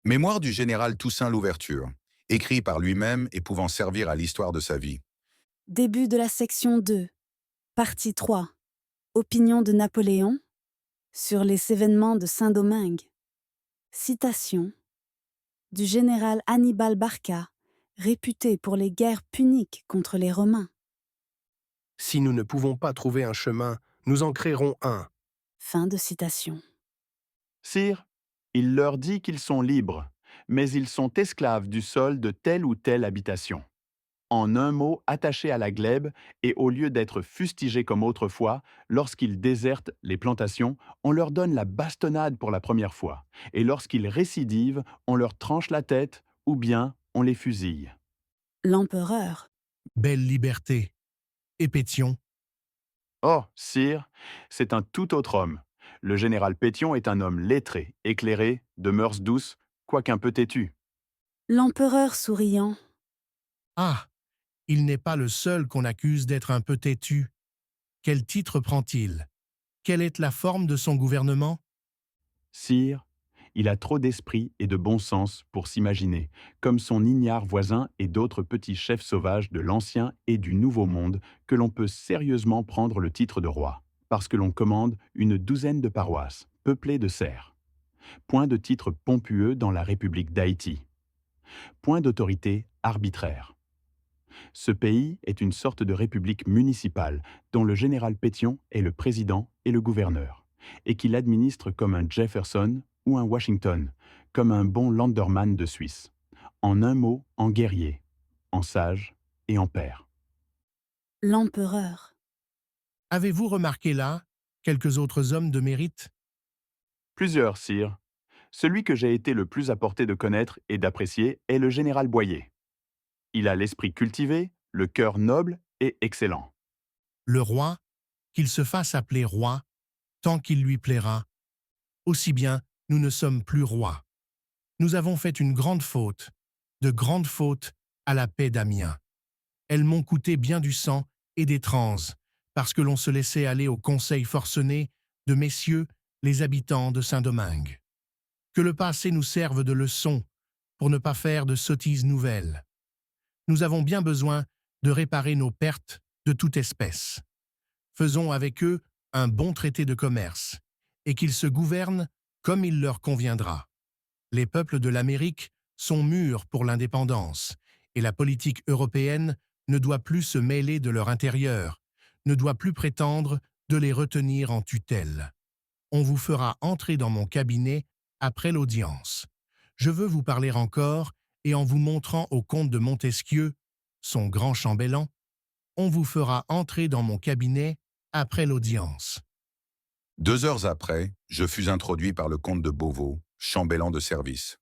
Mémoire du général Toussaint Louverture, écrit par lui-même et pouvant servir à l'histoire de sa vie. Début de la section 2, partie 3. Opinion de Napoléon sur les événements de Saint-Domingue. Citation du général Hannibal Barca, réputé pour les guerres puniques contre les Romains. Si nous ne pouvons pas trouver un chemin, nous en créerons un. Fin de citation. Sire, il leur dit qu'ils sont libres, mais ils sont esclaves du sol de telle ou telle habitation. En un mot, attachés à la glèbe, et au lieu d'être fustigés comme autrefois, lorsqu'ils désertent les plantations, on leur donne la bastonnade pour la première fois, et lorsqu'ils récidivent, on leur tranche la tête, ou bien on les fusille. L'empereur. Belle liberté. Et Pétion, Oh, sire, c'est un tout autre homme. Le général Pétion est un homme lettré, éclairé, de mœurs douces, quoiqu'un peu têtu. L'empereur souriant. ah, il n'est pas le seul qu'on accuse d'être un peu têtu. Quel titre prend-il? Quelle est la forme de son gouvernement? Sire, il a trop d'esprit et de bon sens pour s'imaginer, comme son ignare voisin et d'autres petits chefs sauvages de l'Ancien et du Nouveau Monde, que l'on peut sérieusement prendre le titre de roi, parce que l'on commande une douzaine de paroisses, peuplées de serfs. Point de titre pomptueux dans la République d'Haïti. Point d'autorité arbitraire. Ce pays est une sorte de république municipale dont le général Pétion est le président et le gouverneur, et qu'il administre comme un Jefferson ou un Washington, comme un bon Landerman de Suisse. En un mot, en guerrier, en sage et en père. L'empereur. Avez-vous remarqué là quelques autres hommes de mérite? Plusieurs, sire. Celui que j'ai été le plus à portée de connaître et d'apprécier est le général Boyer. Il a l'esprit cultivé, le cœur noble et excellent. Le roi, qu'il se fasse appeler roi, tant qu'il lui plaira. Aussi bien, nous ne sommes plus rois. Nous avons fait une grande faute, de grandes fautes à la paix d'Amiens. Elles m'ont coûté bien du sang et des transes, parce que l'on se laissait aller au conseil forcené de messieurs les habitants de Saint-Domingue. Que le passé nous serve de leçon pour ne pas faire de sottises nouvelles. Nous avons bien besoin de réparer nos pertes de toute espèce. Faisons avec eux un bon traité de commerce, et qu'ils se gouvernent comme il leur conviendra. Les peuples de l'Amérique sont mûrs pour l'indépendance, et la politique européenne ne doit plus se mêler de leur intérieur, ne doit plus prétendre de les retenir en tutelle. On vous fera entrer dans mon cabinet après l'audience. Je veux vous parler encore, et en vous montrant au comte de Montesquieu, son grand chambellan, on vous fera entrer dans mon cabinet après l'audience. 2 heures après, je fus introduit par le comte de Beauvau, chambellan de service.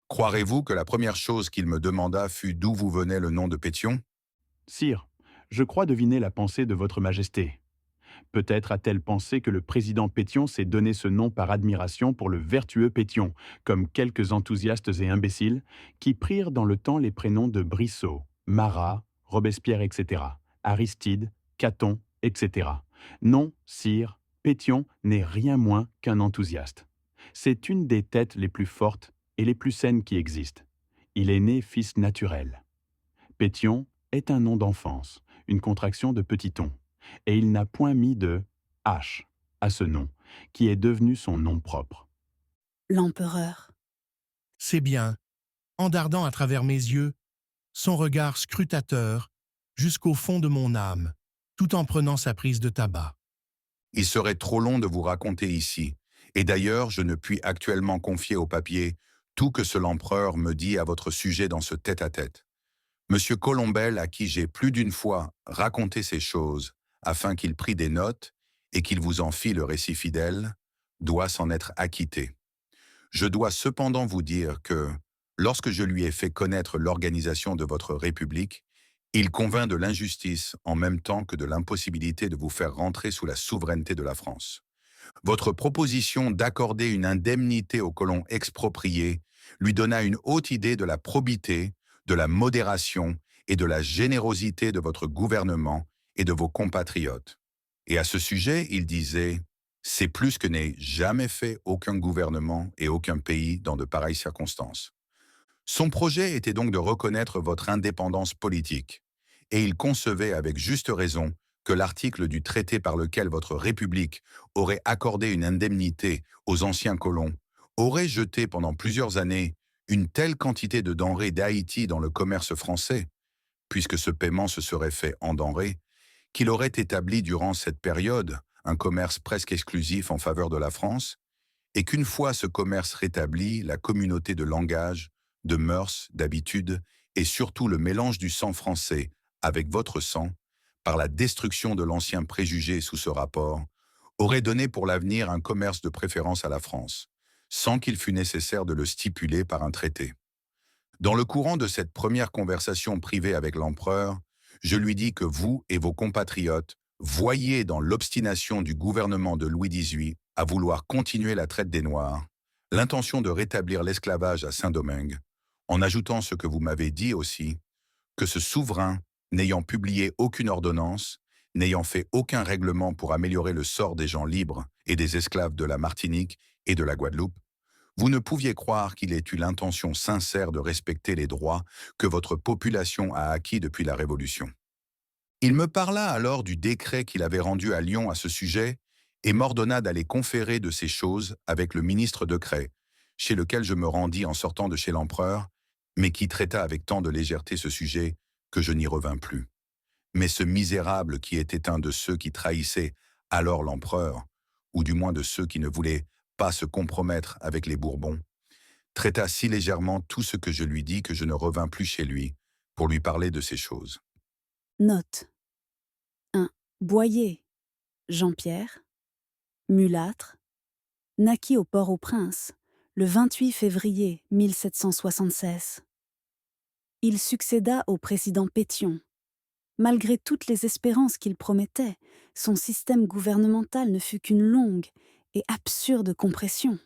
Croirez-vous que la première chose qu'il me demanda fut d'où vous venait le nom de Pétion? Sire, je crois deviner la pensée de votre Majesté. Peut-être a-t-elle pensé que le président Pétion s'est donné ce nom par admiration pour le vertueux Pétion, comme quelques enthousiastes et imbéciles qui prirent dans le temps les prénoms de Brissot, Marat, Robespierre, etc., Aristide, Caton, etc. Non, sire, Pétion n'est rien moins qu'un enthousiaste. C'est une des têtes les plus fortes et les plus saines qui existent. Il est né fils naturel. Pétion est un nom d'enfance, une contraction de petit ton, et il n'a point mis de H à ce nom, qui est devenu son nom propre. L'empereur. C'est bien, en dardant à travers mes yeux, son regard scrutateur jusqu'au fond de mon âme, tout en prenant sa prise de tabac. Il serait trop long de vous raconter ici, et d'ailleurs je ne puis actuellement confier au papier tout que ce l'empereur me dit à votre sujet dans ce tête-à-tête. Monsieur Colombel, à qui j'ai plus d'une fois raconté ces choses, afin qu'il prît des notes et qu'il vous en fît le récit fidèle, doit s'en être acquitté. Je dois cependant vous dire que, lorsque je lui ai fait connaître l'organisation de votre République, il convint de l'injustice en même temps que de l'impossibilité de vous faire rentrer sous la souveraineté de la France. Votre proposition d'accorder une indemnité aux colons expropriés lui donna une haute idée de la probité, de la modération et de la générosité de votre gouvernement et de vos compatriotes. Et à ce sujet, il disait C'est plus que n'ait jamais fait aucun gouvernement et aucun pays dans de pareilles circonstances. Son projet était donc de reconnaître votre indépendance politique, et il concevait avec juste raison que l'article du traité par lequel votre République aurait accordé une indemnité aux anciens colons aurait jeté pendant plusieurs années une telle quantité de denrées d'Haïti dans le commerce français, puisque ce paiement se serait fait en denrées, qu'il aurait établi durant cette période un commerce presque exclusif en faveur de la France, et qu'une fois ce commerce rétabli, la communauté de langage, de mœurs, d'habitudes, et surtout le mélange du sang français avec votre sang, par la destruction de l'ancien préjugé sous ce rapport, aurait donné pour l'avenir un commerce de préférence à la France, sans qu'il fût nécessaire de le stipuler par un traité. Dans le courant de cette première conversation privée avec l'empereur, je lui dis que vous et vos compatriotes voyez dans l'obstination du gouvernement de Louis XVIII à vouloir continuer la traite des Noirs, l'intention de rétablir l'esclavage à Saint-Domingue, en ajoutant ce que vous m'avez dit aussi, que ce souverain, n'ayant publié aucune ordonnance, n'ayant fait aucun règlement pour améliorer le sort des gens libres et des esclaves de la Martinique et de la Guadeloupe, vous ne pouviez croire qu'il ait eu l'intention sincère de respecter les droits que votre population a acquis depuis la Révolution. Il me parla alors du décret qu'il avait rendu à Lyon à ce sujet et m'ordonna d'aller conférer de ces choses avec le ministre Decrès, chez lequel je me rendis en sortant de chez l'empereur, mais qui traita avec tant de légèreté ce sujet que je n'y revins plus. Mais ce misérable qui était un de ceux qui trahissaient alors l'empereur, ou du moins de ceux qui ne voulaient pas se compromettre avec les Bourbons, traita si légèrement tout ce que je lui dis que je ne revins plus chez lui pour lui parler de ces choses. Note 1. Boyer, Jean-Pierre, mulâtre, naquit au Port-au-Prince le 28 février 1776. Il succéda au président Pétion. Malgré toutes les espérances qu'il promettait, son système gouvernemental ne fut qu'une longue et absurde compression.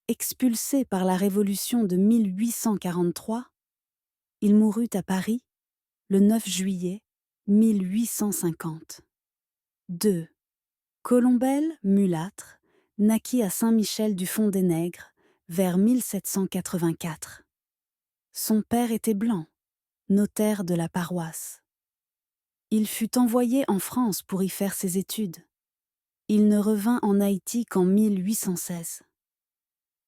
Expulsé par la Révolution de 1843, il mourut à Paris le 9 juillet 1850. 2. Colombel, mulâtre, naquit à Saint-Michel-du-Fond-des-Nègres vers 1784. Son père était blanc, notaire de la paroisse. Il fut envoyé en France pour y faire ses études. Il ne revint en Haïti qu'en 1816.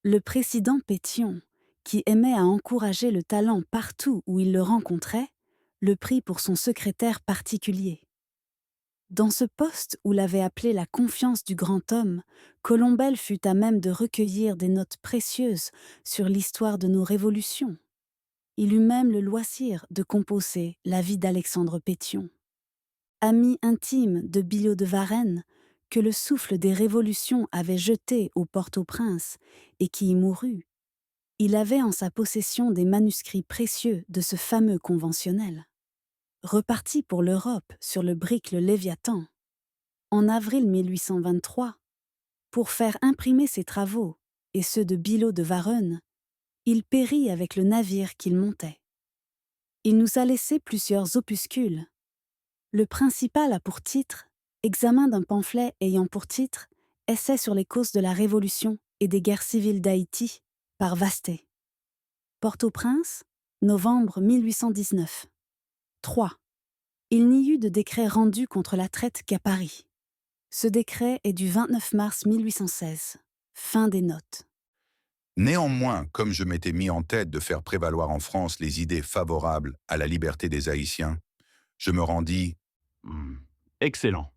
Le président Pétion, qui aimait à encourager le talent partout où il le rencontrait, le prit pour son secrétaire particulier. Dans ce poste où l'avait appelé la confiance du grand homme, Colombel fut à même de recueillir des notes précieuses sur l'histoire de nos révolutions. Il eut même le loisir de composer la vie d'Alexandre Pétion. Ami intime de Billaud de Varennes, que le souffle des révolutions avait jeté au Port-au-Prince et qui y mourut, il avait en sa possession des manuscrits précieux de ce fameux conventionnel. Reparti pour l'Europe sur le brick le Léviathan, en avril 1823, pour faire imprimer ses travaux et ceux de Billaud de Varennes, il périt avec le navire qu'il montait. Il nous a laissé plusieurs opuscules. Le principal a pour titre « Examen d'un pamphlet ayant pour titre « Essai sur les causes de la Révolution et des guerres civiles d'Haïti » par Vastet. Port-au-Prince, novembre 1819. 3. Il n'y eut de décret rendu contre la traite qu'à Paris. Ce décret est du 29 mars 1816. Fin des notes. Néanmoins, comme je m'étais mis en tête de faire prévaloir en France les idées favorables à la liberté des Haïtiens, je me rendis. Excellent.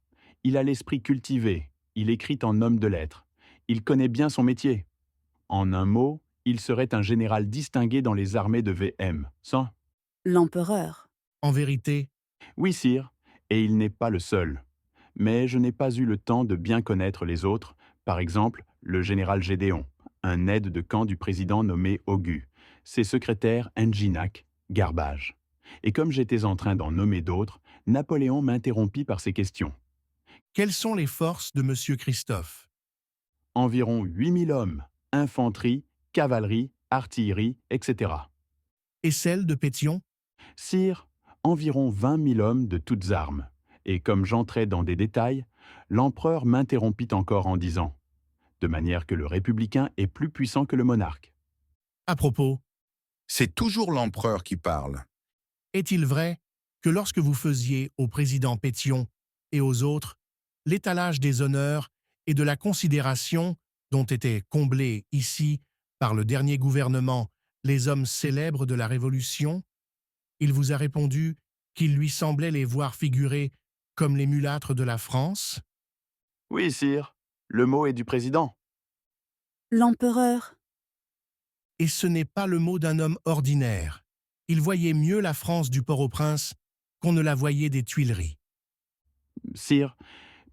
Il a l'esprit cultivé, il écrit en homme de lettres, il connaît bien son métier. En un mot, il serait un général distingué dans les armées de VM, sans... L'empereur. En vérité, Oui, sire, et il n'est pas le seul. Mais je n'ai pas eu le temps de bien connaître les autres, par exemple le général Gédéon, un aide de camp du président nommé Augu, ses secrétaires Enginac, Garbage. Et comme j'étais en train d'en nommer d'autres, Napoléon m'interrompit par ces questions. quelles sont les forces de M. Christophe? Environ 8000 hommes, infanterie, cavalerie, artillerie, etc. Et celles de Pétion? Sire, environ 20 000 hommes de toutes armes. Et comme j'entrais dans des détails, L'empereur m'interrompit encore en disant « De manière que le républicain est plus puissant que le monarque. À propos, C'est toujours l'empereur qui parle. est-il vrai que lorsque vous faisiez au président Pétion et aux autres l'étalage des honneurs et de la considération dont étaient comblés ici par le dernier gouvernement les hommes célèbres de la Révolution, il vous a répondu qu'il lui semblait les voir figurer comme les mulâtres de la France? » Oui, sire, le mot est du président. L'empereur, Et ce n'est pas le mot d'un homme ordinaire. Il voyait mieux la France du Port-au-Prince qu'on ne la voyait des Tuileries. Sire,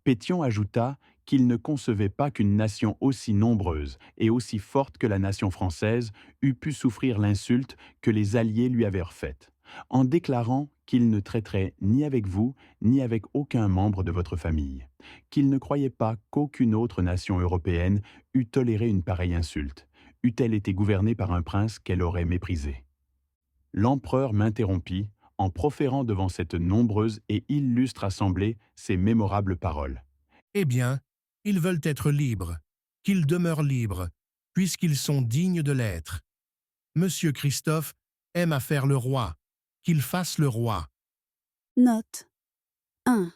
Pétion ajouta qu'il ne concevait pas qu'une nation aussi nombreuse et aussi forte que la nation française eût pu souffrir l'insulte que les Alliés lui avaient faite, en déclarant qu'il ne traiterait ni avec vous ni avec aucun membre de votre famille, qu'il ne croyait pas qu'aucune autre nation européenne eût toléré une pareille insulte, eût-elle été gouvernée par un prince qu'elle aurait méprisé. L'empereur m'interrompit en proférant devant cette nombreuse et illustre assemblée ces mémorables paroles. Eh bien, ils veulent être libres, qu'ils demeurent libres, puisqu'ils sont dignes de l'être. Monsieur Christophe aime à faire le roi, qu'il fasse le roi. note 1.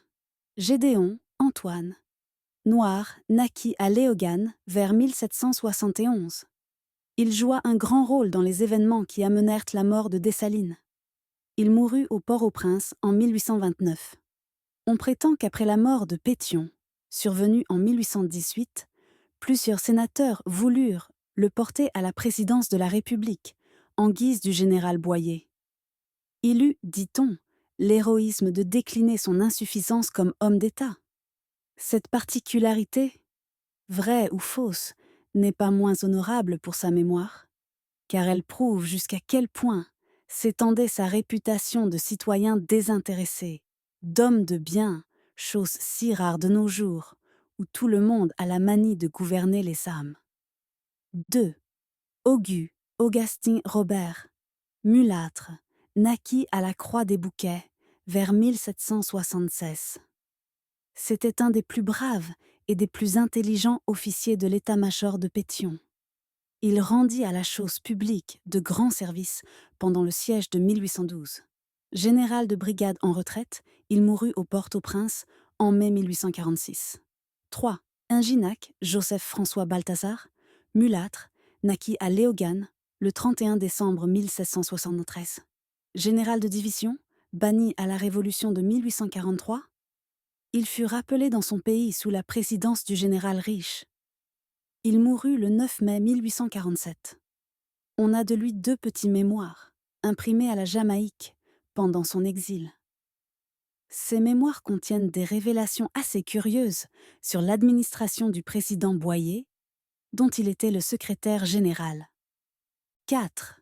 Gédéon Antoine, noir, naquit à Léogane vers 1771. Il joua un grand rôle dans les événements qui amenèrent la mort de Dessalines. Il mourut au Port-au-Prince en 1829. On prétend qu'après la mort de Pétion, survenue en 1818, plusieurs sénateurs voulurent le porter à la présidence de la République, en guise du général Boyer. Il eut, dit-on, l'héroïsme de décliner son insuffisance comme homme d'État. Cette particularité, vraie ou fausse, n'est pas moins honorable pour sa mémoire, car elle prouve jusqu'à quel point s'étendait sa réputation de citoyen désintéressé, d'homme de bien, chose si rare de nos jours, où tout le monde a la manie de gouverner les âmes. 2. Augustin Robert, mulâtre, naquit à la Croix des Bouquets vers 1776. C'était un des plus braves et des plus intelligents officiers de l'état-major de Pétion. Il rendit à la chose publique de grands services pendant le siège de 1812. Général de brigade en retraite, il mourut au Port-au-Prince en mai 1846. 3. Inginac Joseph-François Balthazar, mulâtre, naquit à Léogane le 31 décembre 1773. Général de division, banni à la Révolution de 1843, il fut rappelé dans son pays sous la présidence du général Riche. Il mourut le 9 mai 1847. On a de lui 2 petits mémoires, imprimés à la Jamaïque pendant son exil. Ces mémoires contiennent des révélations assez curieuses sur l'administration du président Boyer, dont il était le secrétaire général. 4.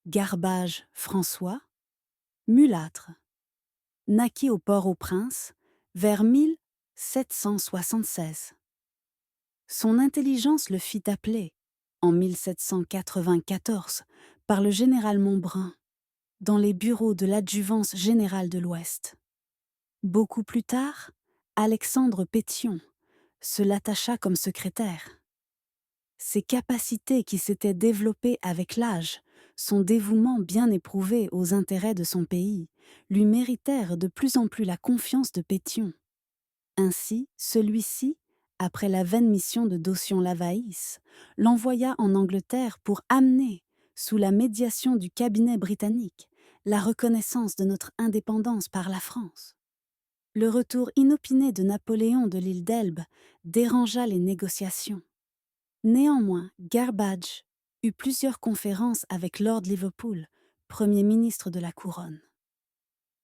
Garbage François, mulâtre, naquit au Port-au-Prince vers 1776. Son intelligence le fit appeler, en 1794, par le général Montbrun, dans les bureaux de l'adjuvance générale de l'Ouest. Beaucoup plus tard, Alexandre Pétion se l'attacha comme secrétaire. Ses capacités qui s'étaient développées avec l'âge, son dévouement bien éprouvé aux intérêts de son pays, lui méritèrent de plus en plus la confiance de Pétion. Ainsi, celui-ci, après la vaine mission de Daution-Lavaïs, l'envoya en Angleterre pour amener, sous la médiation du cabinet britannique, la reconnaissance de notre indépendance par la France. Le retour inopiné de Napoléon de l'île d'Elbe dérangea les négociations. Néanmoins, Garbage eut plusieurs conférences avec Lord Liverpool, Premier ministre de la Couronne.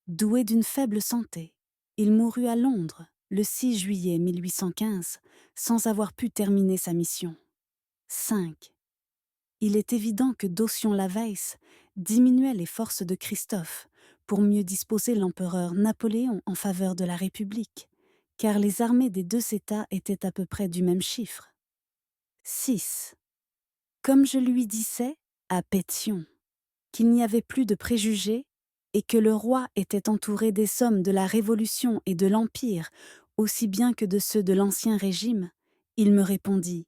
Doué d'une faible santé, il mourut à Londres le 6 juillet 1815 sans avoir pu terminer sa mission. 5. Il est évident que Daution-Lavaïs diminuait les forces de Christophe pour mieux disposer l'empereur Napoléon en faveur de la République, car les armées des 2 États étaient à peu près du même chiffre. 6. Comme je lui disais, à Pétion, qu'il n'y avait plus de préjugés et que le roi était entouré des hommes de la Révolution et de l'Empire aussi bien que de ceux de l'Ancien Régime, il me répondit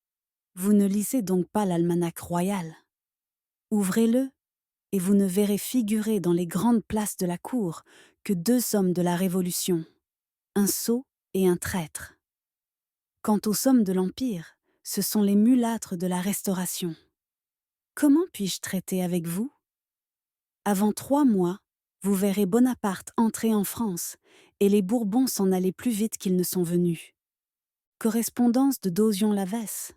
« Vous ne lisez donc pas l'almanach royal. Ouvrez-le, et vous ne verrez figurer dans les grandes places de la cour que deux hommes de la Révolution, un sot et un traître. Quant aux hommes de l'Empire, ce sont les mulâtres de la Restauration. Comment puis-je traiter avec vous? Avant 3 mois, vous verrez Bonaparte entrer en France et les Bourbons s'en aller plus vite qu'ils ne sont venus. Correspondance de Dauzion-Lavesse.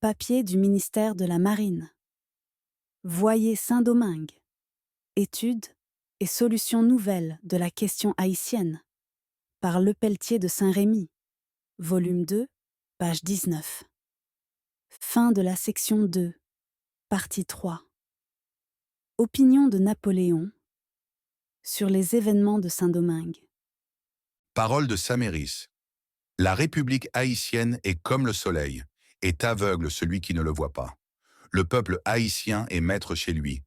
Papier du ministère de la Marine. Voyer Saint-Domingue. Études et solutions nouvelles de la question haïtienne. Par Lepelletier de Saint-Rémy. Volume 2, page 19. Fin de la section 2, partie 3. Opinion de Napoléon sur les événements de Saint-Domingue. Parole de Saméris. La République haïtienne est comme le soleil, est aveugle celui qui ne le voit pas. Le peuple haïtien est maître chez lui.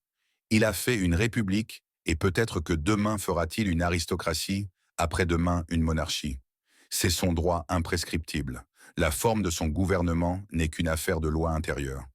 Il a fait une république et peut-être que demain fera-t-il une aristocratie, après-demain une monarchie. C'est son droit imprescriptible. La forme de son gouvernement n'est qu'une affaire de loi intérieure.